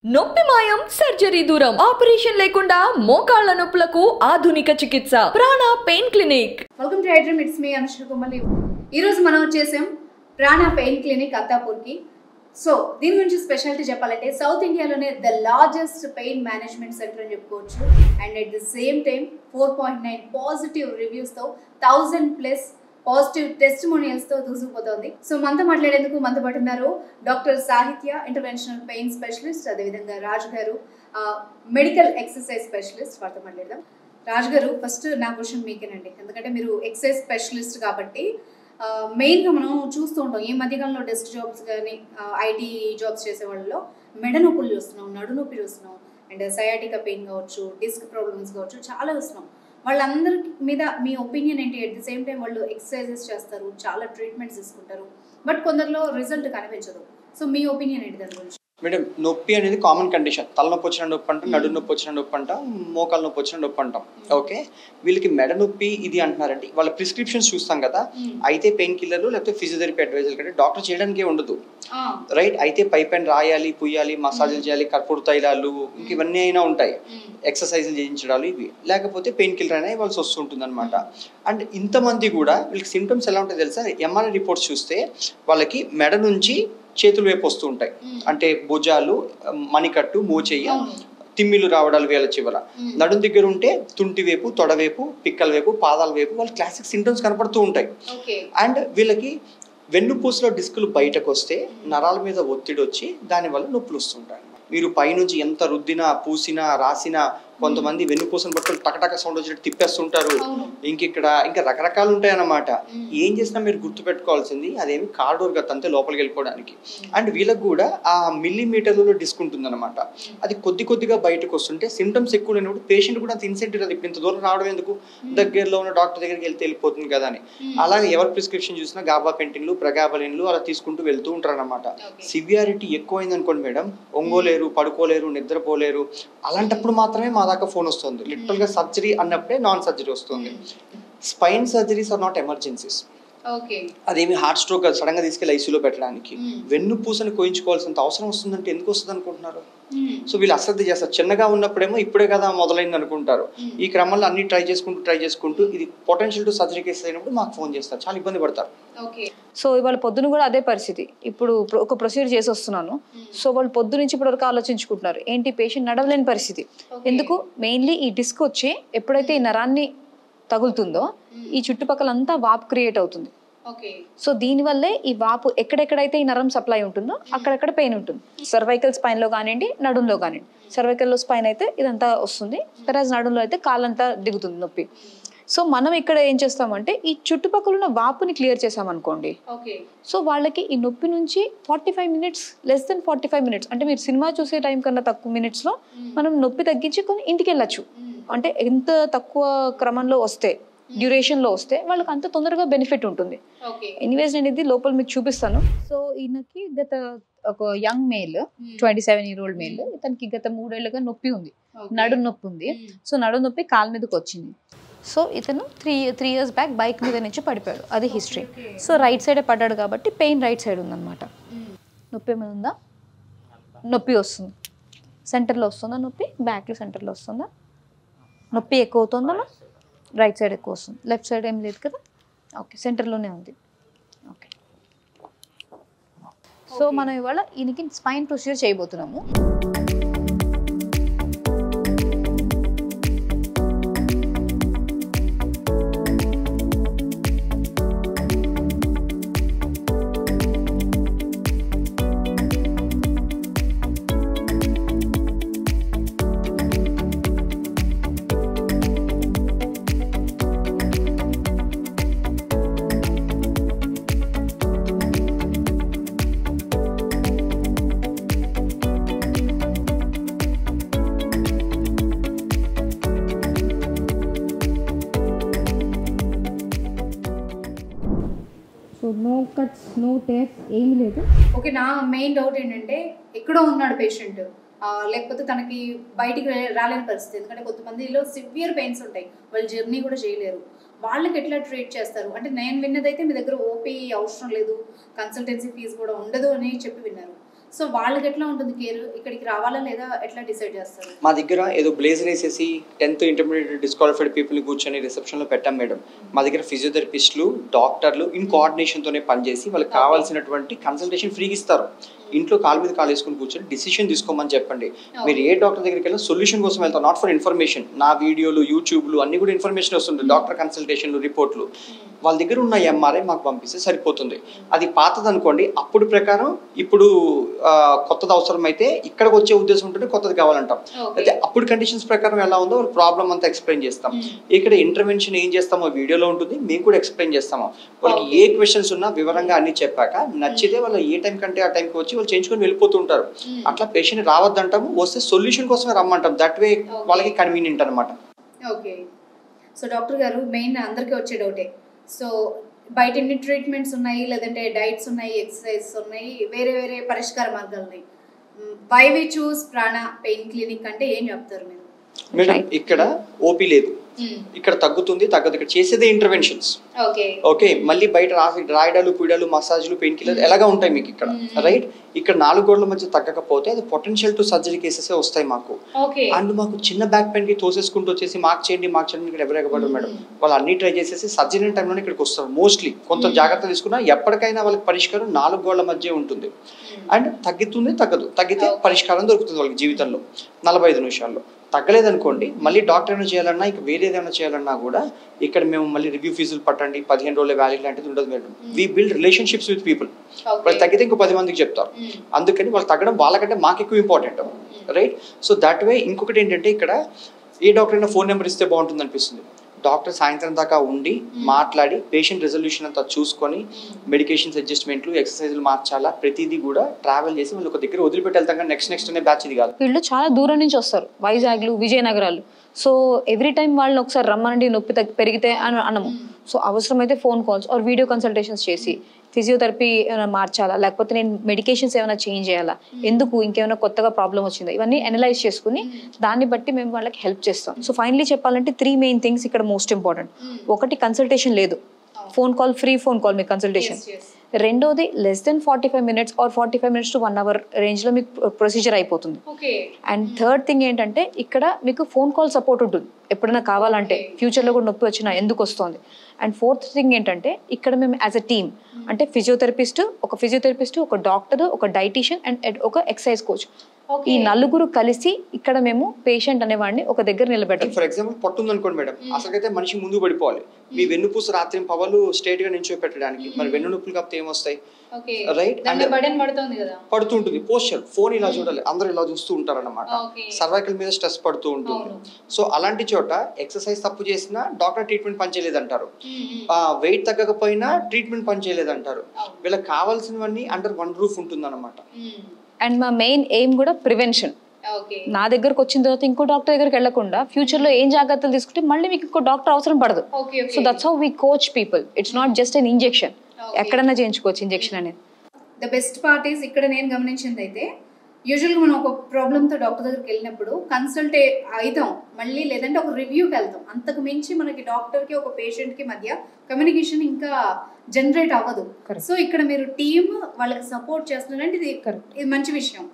నొప్పి మాయం సర్జరీ దూరం ఆపరేషన్ లేకుండా మోకాళ్ల నొప్పులకు ఆధునిక చికిత్స Prana pain clinic. Welcome to iDream, it's me Anushka Kumali. ఈ రోజు మనం వచ్చేసాం ప్రాణ పెయిన్ క్లినిక్ అత్తాపూర్కి. సో దీని గురించి స్పెషాలిటీ చెప్పాలంటే సౌత్ ఇండియాలోనే the largest pain management centre అని చెప్పుకోవచ్చు. And at the same time 4.9 positive రివ్యూస్తో 1000+ పాజిటివ్ టెస్టిమోనియల్స్తో దూసుకుపోతుంది. సో మనతో మాట్లాడేందుకు మనతో పాటు ఉన్నారు డాక్టర్ సాహిత్య, ఇంటర్వెన్షనల్ పెయిన్ స్పెషలిస్ట్, అదేవిధంగా రాజు గారు మెడికల్ ఎక్సర్సైజ్ స్పెషలిస్ట్. వారితో మాట్లాడదాం. రాజు గారు, ఫస్ట్ నా క్వశ్చన్ మీకేనండి, ఎందుకంటే మీరు ఎక్సర్సైజ్ స్పెషలిస్ట్ కాబట్టి మెయిన్గా మనం చూస్తూ ఉంటాం ఈ మధ్యకాలంలో డెస్క్ జాబ్స్ కానీ ఐటీ జాబ్స్ చేసే వాళ్ళలో మెడ నొప్పులు చూస్తున్నాం, నడు నొప్పి చూస్తున్నాం, అండ్ సయాటికా పెయిన్ కావచ్చు, డిస్క్ ప్రాబ్లమ్స్ కావచ్చు, చాలా వస్తున్నాం. వాళ్ళందరి మీద మీ ఒపీనియన్ ఏంటి? అట్ ది సేమ్ టైం వాళ్ళు ఎక్సర్సైజెస్ చేస్తారు, చాలా ట్రీట్మెంట్స్ తీసుకుంటారు, బట్ కొందరిలో రిజల్ట్ కనిపించదు. సో మీ ఒపీనియన్ ఏంటి దాని గురించి? మేడం, నొప్పి అనేది కామన్ కండిషన్. తలనొప్పి వచ్చిన నొప్పి అంటాం, నడు నొప్పి వచ్చిన నొప్పి అంటాం, మోకాలు నొప్పి వచ్చిన నొప్పి అంటాం. ఓకే, వీళ్ళకి మెడ నొప్పి ఇది అంటున్నారండి. వాళ్ళ ప్రిస్క్రిప్షన్స్ చూస్తాం కదా, అయితే పెయిన్ కిల్లర్లు లేకపోతే ఫిజియోథెరపీ అడ్వైజర్ కంటే డాక్టర్ చేయడానికే ఉండదు, రైట్? అయితే పైపెన్ రాయాలి, పుయ్యాలి, మసాజులు చేయాలి, కర్పూర తైలాలు, ఇంక ఇవన్నీ అయినా ఉంటాయి, ఎక్సర్సైజులు చేయించడాలు, ఇవి లేకపోతే పెయిన్ కిల్లర్ అయినా ఇవ్వాల్సి వస్తుంటుంది అనమాట. అండ్ ఇంతమంది కూడా వీళ్ళకి సిమ్టమ్స్ ఎలా ఉంటాయి తెలుసా? ఎంఆర్ఐ రిపోర్ట్స్ చూస్తే వాళ్ళకి మెడ నుంచి చేతులు వైపు వస్తూ ఉంటాయి, అంటే భుజాలు, మణికట్టు, మోచెయ్యి, తిమ్మిలు రావడాలు వేల చివర, నడుం దగ్గర ఉంటే తుంటి వైపు, తొడ వైపు, పిక్కల వైపు, పాదాల వైపు వాళ్ళ క్లాసిక్ సింటమ్స్ కనపడుతూ ఉంటాయి. అండ్ వీళ్ళకి వెన్నుపూసలో డిస్కులు బయటకు వస్తే నరాల మీద ఒత్తిడి వచ్చి దానివల్ల నొప్పులు వస్తుంటాయి. మీరు పైనుంచి ఎంత రుద్దినా, పూసినా, రాసినా, కొంతమంది వెన్నుపూసను పట్టుకుని టకటక సౌండ్ వచ్చినట్టు తిప్పేస్తుంటారు. ఇంకా రకరకాలు ఉంటాయి అన్నమాట. ఏం చేసినా మీరు గుర్తుపెట్టుకోవాల్సింది అదేమి కార్డోర్ గత అంతే లోపలికి వెళ్ళిపోవడానికి. అండ్ వీళ్ళకి కూడా ఆ మిల్లీమీటర్లలో డిస్క్ ఉంటుంది అనమాట. అది కొద్ది కొద్దిగా బయటకు వస్తుంటే సిమ్టమ్స్ ఎక్కువ లేనప్పుడు పేషెంట్ కూడా అంత ఇన్సెంటివ్ అది, ఇప్పుడు ఇంత దూరం రావడం ఎందుకు, దగ్గరలో ఉన్న డాక్టర్ దగ్గరికి వెళ్తే వెళ్ళిపోతుంది కదా అని. అలాగే ఎవరి ప్రిస్క్రిప్షన్ చూసినా గాబా పెంటిన్లు, ప్రగాబలిన్లు అలా తీసుకుంటూ వెళ్తూ ఉంటారు అనమాట. సివియారిటీ ఎక్కువైంది అనుకోండి మేడం, ఒంగోలేరు, పడుకోలేరు, నిద్రపోలేరు, అలాంటప్పుడు మాత్రమే మా దాకా ఫోన్ వస్తుంది. లిటరల్ గా సర్జరీ అన్నప్పుడే నాన్ సర్జరీ వస్తుంది. Spine surgeries are not emergencies. అదేమి హార్ట్ స్ట్రోక్ సడన్ గా తీసుకెళ్లి ఐసీయూలో పెట్టడానికి. వెన్ను పూసని కోయించుకోవాల్సినంత అవసరం వస్తుందంటే ఎందుకు వస్తుంది అనుకుంటున్నారు? సో వీళ్ళు అశ్రద్ధ చేస్తారు. చిన్నగా ఉన్నప్పుడేమో ఇప్పుడే కదా మొదలైంది అనుకుంటారు. ఈ క్రమంలో అన్ని ట్రై చేసుకుంటూ ఇది పొటెన్షియల్ టు సర్జరీ కేసు అయినప్పుడు మాకు ఫోన్ చేస్తారు, చాలా ఇబ్బంది పడతారు. సో ఇవాళ పొద్దున కూడా అదే పరిస్థితి. ఇప్పుడు ఒక ప్రొసీజర్ చేసి వస్తున్నాను, సో వాళ్ళు పొద్దు నుంచి ఇప్పటి వరకు ఆలోచించుకుంటున్నారు ఏంటి, పేషెంట్ నడవలేని పరిస్థితి. ఎందుకు? మెయిన్లీ ఈ డిస్క్ వచ్చి ఎప్పుడైతే ఈ నరాన్ని తగులుతుందో ఈ చుట్టుపక్కలంతా వాపు క్రియేట్ అవుతుంది. సో దీనివల్లే ఈ వాపు ఎక్కడెక్కడైతే ఈ నరం సప్లై ఉంటుందో అక్కడెక్కడ పెయిన్ ఉంటుంది. సర్వైకల్ స్పైన్ లో కానివ్వండి, నడుంలో కానివ్వండి. సర్వైకల్లో స్పైన్ అయితే ఇదంతా వస్తుంది, తర్వాత నడుంలో అయితే కాలంతా దిగుతుంది నొప్పి. సో మనం ఇక్కడ ఏం చేస్తామంటే ఈ చుట్టుపక్కల ఉన్న వాపుని క్లియర్ చేసామనుకోండి, సో వాళ్ళకి ఈ నొప్పి నుంచి 45 మినిట్స్, లెస్ దెన్ 45 మినిట్స్, అంటే మీరు సినిమా చూసే టైం కన్నా తక్కువ మినిట్స్ లో మనం నొప్పి తగ్గించి కొన్ని ఇంటికి వెళ్ళచ్చు. అంటే ఎంత తక్కువ క్రమంలో వస్తే, డ్యూరేషన్ లో వస్తే వాళ్ళకి అంత తొందరగా బెనిఫిట్ ఉంటుంది. ఎనీవేస్ నేను ఇది లోపల మీకు చూపిస్తాను. సో ఈయనకి గత ఒక young male, 27 year old male, ఇతనికి గత 3 ఏళ్ళుగా నొప్పి ఉంది, నడు నొప్పి ఉంది. సో నడు నొప్పి కాలు మీదకి వచ్చింది. సో ఇతను 3 years బ్యాక్ బైక్ మీద నుంచి పడిపోయాడు, అది హిస్టరీ. సో రైట్ సైడే పడ్డాడు కాబట్టి పెయిన్ రైట్ సైడ్ ఉందన్నమాట. నొప్పి ఏమైనా ఉందా? నొప్పి వస్తుంది, సెంటర్లో వస్తుందా నొప్పి, బ్యాక్లో సెంటర్లో వస్తుందా? నొప్పి ఎక్కువ అవుతుందమ్మా, రైట్ సైడ్ ఎక్కువ వస్తుంది, లెఫ్ట్ సైడ్ ఏం లేదు కదా. ఓకే, సెంటర్లోనే ఉంది. ఓకే, సో మనం ఇవాళ ఈయనకి స్పైన్ ప్రొసీజర్ చేయబోతున్నాము. నో కట్స్, నో టేప్స్, ఏమీ లేదు. ఓకే, నా మెయిన్ డౌట్ ఏంటంటే ఎక్కడో ఉన్నాడు పేషెంట్, లేకపోతే తనకి బయటికి రాలేని పరిస్థితి. ఎందుకంటే కొంతమందిలో సివియర్ పెయిన్స్ ఉంటాయి, వాళ్ళు జర్నీ కూడా చేయలేరు. వాళ్ళకి ఎట్లా ట్రీట్ చేస్తారు? అంటే నేను విన్నదైతే మీ దగ్గర ఓపీ అవసరం లేదు, కన్సల్టెన్సీ ఫీజు కూడా ఉండదు అని చెప్పి విన్నారు. సో వాళ్ళకి ఎట్లా ఉంటుంది కేర్, ఇక్కడికి రావాలా లేదా ఎట్లా డిసైడ్ చేస్తారు? మా దగ్గర ఏదో బ్లేజర్ వేసేసి 10th ఇంటర్మీడియట్ డిస్క్వాలిఫైడ్ పీపుల్ని కూర్చొని రిసెప్షన్లో పెట్టాం మేడం. మా దగ్గర ఫిజియోథెరపిస్టులు, డాక్టర్లు ఇన్ కోఆర్డినేషన్తోనే పనిచేసి వాళ్ళకి కావాల్సినటువంటి కన్సల్టేషన్ ఫ్రీగా ఇస్తారు. ఇంట్లో కాలు మీద కాలు వేసుకుని కూర్చొని డిసిషన్ తీసుకోమని చెప్పండి. మీరు ఏ డాక్టర్ దగ్గరికి వెళ్ళినా సొల్యూషన్ కోసం వెళ్తాం, నాట్ ఫర్ ఇన్ఫర్మేషన్. నా వీడియోలు, యూట్యూబ్లు అన్ని కూడా ఇన్ఫర్మేషన్ వస్తుంది, డాక్టర్ కన్సల్టేషన్లు, రిపోర్ట్లు. వాళ్ళ దగ్గర ఉన్న ఎంఆర్ఐ మాకు పంపిస్తే సరిపోతుంది. అది పాతది అనుకోండి, అప్పుడు ప్రకారం ఇప్పుడు కొత్తది అవసరం అయితే ఇక్కడికి వచ్చే ఉద్దేశం ఉంటుంటే కొత్తది కావాలంటాం. అయితే అప్పుడు కండిషన్స్ ప్రకారం ఎలా ఉందో వాళ్ళ ప్రాబ్లం అంతా ఎక్స్ప్లెయిన్ చేస్తాం. ఇక్కడ ఇంటర్వెన్షన్ ఏం చేస్తామో వీడియోలో ఉంటుంది, మేము కూడా ఎక్స్ప్లెయిన్ చేస్తాము. వాళ్ళకి ఏ క్వశ్చన్స్ ఉన్నా వివరంగా అన్ని చెప్పాక నచ్చితే వాళ్ళు ఏ టైం కంటే ఆ టైంకి వచ్చి వాళ్ళు చేయించుకొని వెళ్ళిపోతుంటారు. అట్లా పేషెంట్ రావద్దంటాము, వస్తే సొల్యూషన్ కోసమే రమ్మంటాం. దట్ వే వాళ్ళకి కన్వీనియంట్ అనమాట. ఓకే. సో డాక్టర్ గారు, మెయిన్ అందరికీ వచ్చే డౌటే, సో బయట ఎన్ని ట్రీట్మెంట్స్ ఉన్నాయి, లేదంటే డైట్స్ ఉన్నాయి, ఎక్సర్సైజెస్ ఉన్నాయి, వేరే వేరే పరిష్కార మార్గాలు ఉన్నాయి. వై వి చూస్ ప్రాణ పెయిన్ క్లినిక్ అంటే ఏం చెప్తారు మీరు? మేడం ఇక్కడ ఓపీ లేదు, ఇక్కడ తగ్గుతుంది తగ్గదు, ఇక్కడ చేసేదే ఇంటర్వెన్షన్స్. ఓకే, మళ్ళీ బయట రాయడాలు, పీడాలు, మసాజ్లు, పెయిన్ కిల్లర్ ఎలాగా ఉంటాయి మీకు ఇక్కడ, రైట్? ఇక్కడ 4 గోడల మధ్య తగ్గకపోతే అది పొటెన్షియల్ టు సర్జరీ కేసెస్ వస్తాయి మాకు. అండ్ మాకు చిన్న బ్యాక్ పెయిన్ కి తోసేసుకుంటూ వచ్చేసి మాకు చేయండి ఇక్కడ ఎవరు ఎగబడరు మేడం. వాళ్ళు అన్ని ట్రై చేసేసి సర్జరీ టైంలోనే ఇక్కడికి వస్తారు మోస్ట్లీ. కొంత జాగ్రత్త తీసుకున్నా ఎప్పటికైనా వాళ్ళకి పరిష్కారం 4 గోడల మధ్య ఉంటుంది. అండ్ తగ్గుతుంది తగ్గదు, తగ్గితే పరిష్కారం దొరుకుతుంది వాళ్ళకి జీవితంలో 45 నిమిషాల్లో. తగ్గలేదనుకోండి మళ్ళీ డాక్టర్ ఏమైనా చేయాలన్నా, ఇక వేరే ఏదైనా చేయాలన్నా కూడా ఇక్కడ మేము మళ్ళీ రివ్యూ ఫీజులు పట్టండి, 15 రోజుల వ్యాలిడ్ లాంటిది ఉండదు madam. We build relationships with people. వాళ్ళు తగ్గితే ఇంకో 10 మందికి చెప్తారు. అందుకని వాళ్ళు తగ్గడం వాళ్ళకంటే మాకు ఎక్కువ important, right? So that way. ఇంకొకటి ఏంటంటే ఇక్కడ ఏ డాక్టర్ అయినా ఫోన్ నెంబర్ ఇస్తే బాగుంటుంది అనిపిస్తుంది. డాక్టర్ సాయంత్రం దాకా ఉండి మాట్లాడి పేషెంట్ రెజల్యూషన్ అంతా చూసుకొని మెడికేషన్స్ అడ్జస్ట్మెంట్లు, ఎక్సర్సైజ్లు మార్చాలా, ప్రతిదీ కూడా ట్రావెల్ చేసి వాళ్ళు ఒక దగ్గర వదిలిపెట్టి వెళ్తాం. కానీ నెక్స్ట్ అనే బ్యాచ్ ఇది కాదు. వీళ్ళు చాలా దూరం నుంచి వస్తారు, వైజాగ్లు, విజయనగరాలు. సో ఎవ్రీ టైం వాళ్ళని ఒకసారి రమ్మనండి, నొప్పి పెరిగితే అని అనము. సో అవసరమైతే phone calls or video consultations చేసి ఫిజియోథెరపీ ఏమైనా మార్చాలా, లేకపోతే నేను మెడికేషన్స్ ఏమైనా చేంజ్ చేయాలా, ఎందుకు ఇంకేమైనా కొత్తగా ప్రాబ్లం వచ్చిందా, ఇవన్నీ అనలైజ్ చేసుకుని దాన్ని బట్టి మేము వాళ్ళకి హెల్ప్ చేస్తాం. సో ఫైనలీ చెప్పాలంటే 3 మెయిన్ థింగ్స్ ఇక్కడ మోస్ట్ ఇంపార్టెంట్. ఒకటి, కన్సల్టేషన్ లేదు, phone call, free phone call మీకు కన్సల్టేషన్. రెండోది, less than 45 minutes or 45 minutes to 1 hour range లో మీకు ప్రొసీజర్ అయిపోతుంది. అండ్ థర్డ్ థింగ్ ఏంటంటే ఇక్కడ మీకు ఫోన్ కాల్ సపోర్ట్ ఉంటుంది ఎప్పుడైనా కావాలంటే, ఫ్యూచర్ లో కూడా నొప్పి వచ్చినా ఎందుకు వస్తుంది. అండ్ ఫోర్త్ థింగ్ ఏంటంటే ఇక్కడ మేము యాజ్ అ టీమ్, అంటే ఫిజియోథెరపిస్ట్, ఒక డాక్టర్, ఒక డైటీషియన్ అండ్ ఒక ఎక్సర్సైజ్ కోచ్, ఈ 4 కలిసి ఇక్కడ మేము పేషెంట్ అనేవాడిని ఒక దగ్గర నిలబెట్టాలి. ఫర్ ఎగ్జాంపుల్ పట్టుంది అనుకోండి మేడం, అసలుకైతే మనిషి ముందు పడిపోవాలి. మీ వెన్నుపూస రాత్రి పవలు స్ట్రేట్ గా నించో పెట్టడానికి, మరి వెన్ను నొప్పులు కాకపోతే ఏమొస్తాయి, రైట్? పడుతుంటుంది. పోస్చర్, ఫోన్ ఇలా చూడాలి, అందరూ ఇలా చూస్తూ ఉంటారు అన్నమాట. సర్వైకల్ మీద స్ట్రెస్ పడుతూ ఉంటుంది. సో అలాంటి చోట ఎక్సర్సైజ్ తప్పు చేసినా డాక్టర్ ట్రీట్మెంట్ పనిచేయలేదంటారు, వెయిట్ తగ్గకపోయినా ట్రీట్మెంట్ పనిచేయలేదంటారు. వీళ్ళకి కావాల్సినవన్నీ అండర్ వన్ రూఫ్ ఉంటుంది అన్నమాట. అండ్ మా మెయిన్ ఎయిమ్ కూడా ప్రివెన్షన్. నా దగ్గరకు వచ్చిన తర్వాత ఇంకో డాక్టర్ దగ్గరికి వెళ్లకుండా ఫ్యూచర్ లో ఏం జాగ్రత్తలు తీసుకుంటే మళ్ళీ మీకు ఇంకో డాక్టర్ అవసరం పడదు. So that's how we coach people. It's not just an injection, ఎక్కడన్నా చేయించుకోవచ్చు ఇంజెక్షన్ అనేది. ద బెస్ట్ పార్ట్ ఈస్ ఇక్కడ నేను గమనించింది అయితే, యూజువల్గా మనం ఒక ప్రాబ్లంతో డాక్టర్ దగ్గరికి వెళ్ళినప్పుడు కన్సల్ట్ అవుతాం మళ్ళీ, లేదంటే ఒక రివ్యూకి వెళ్తాం. అంతకు మించి మనకి డాక్టర్కి ఒక పేషెంట్కి మధ్య కమ్యూనికేషన్ ఇంకా జనరేట్ అవ్వదు. సో ఇక్కడ మీరు టీమ్ వాళ్ళకి సపోర్ట్ చేస్తున్నారంటే ఇది మంచి విషయం.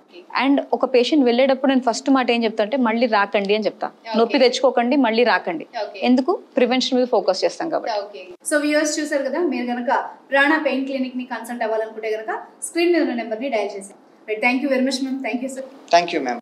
అండ్ ఒక పేషెంట్ వెళ్ళేటప్పుడు నేను ఫస్ట్ మాట ఏం చెప్తా అంటే మళ్ళీ రాకండి అని చెప్తా. నొప్పి తెచ్చుకోకండి, మళ్ళీ రాకండి. ఎందుకు? ప్రివెన్షన్ మీద ఫోకస్ చేస్తాం కాబట్టి. సో వ్యూవర్స్ చూసారు కదా, మీరు కనుక ప్రాణ పెయిన్ క్లినిక్ ని కన్సల్ట్ అవ్వాలనుకుంటే కనుక స్క్రీన్ మీద ఉన్న నెంబర్ ని డయల్ చేశారు. Thank you very much, ma'am. Thank you, sir. Thank you, ma'am.